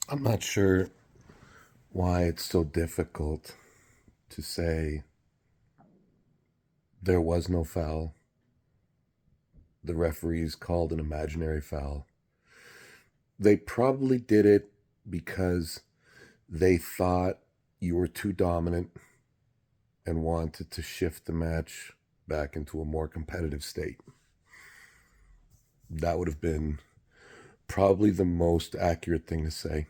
I'm not sure why it's so difficult to say there was no foul. The referees called an imaginary foul. They probably did it because they thought you were too dominant and wanted to shift the match back into a more competitive state. That would have been probably the most accurate thing to say.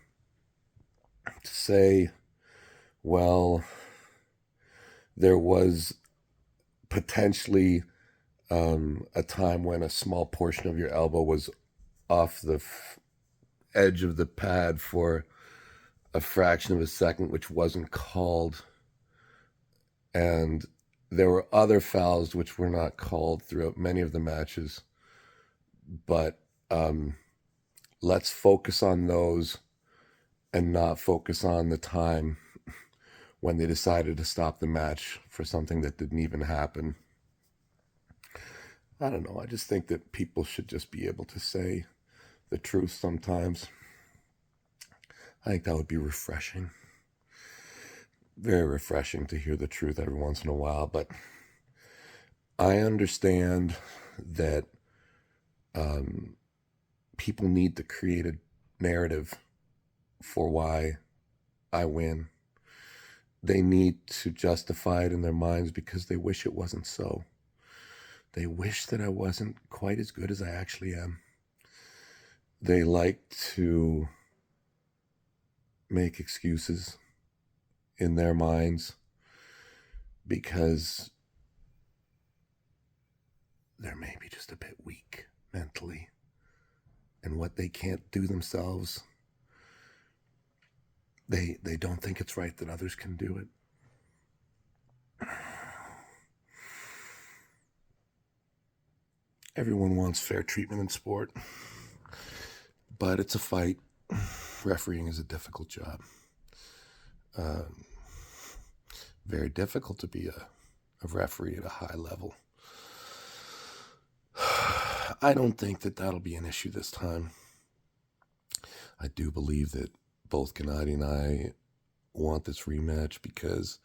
To say, well, there was potentially a time when a small portion of your elbow was off the edge of the pad for a fraction of a second, which wasn't called. And there were other fouls which were not called throughout many of the matches. But let's focus on those and not focus on the time when they decided to stop the match for something that didn't even happen. I don't know. I just think that people should just be able to say the truth sometimes. I think that would be refreshing. Very refreshing to hear the truth every once in a while. But I understand that people need to create a narrative for why I win. They need to justify it in their minds because they wish it wasn't so. They wish that I wasn't quite as good as I actually am. They like to make excuses in their minds because they're maybe just a bit weak mentally. And what they can't do themselves, they don't think it's right that others can do it. Everyone wants fair treatment in sport, but it's a fight. Refereeing is a difficult job. Very difficult to be a referee at a high level. I don't think that that'll be an issue this time. I do believe that both Gennady and I want this rematch because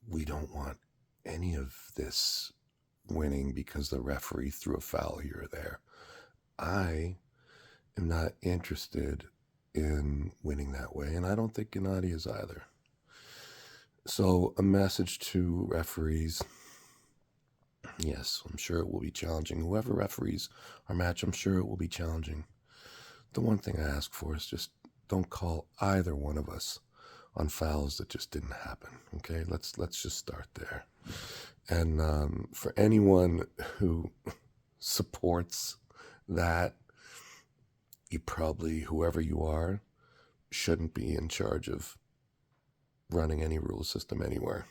we don't want any of this winning because the referee threw a foul here or there. I am not interested in winning that way, and I don't think Gennady is either. So, a message to referees. Yes, I'm sure it will be challenging. Whoever referees our match, I'm sure it will be challenging. The one thing I ask for is just don't call either one of us on fouls that just didn't happen. Okay, let's just start there. And for anyone who supports that, you probably, whoever you are, shouldn't be in charge of running any rule system anywhere.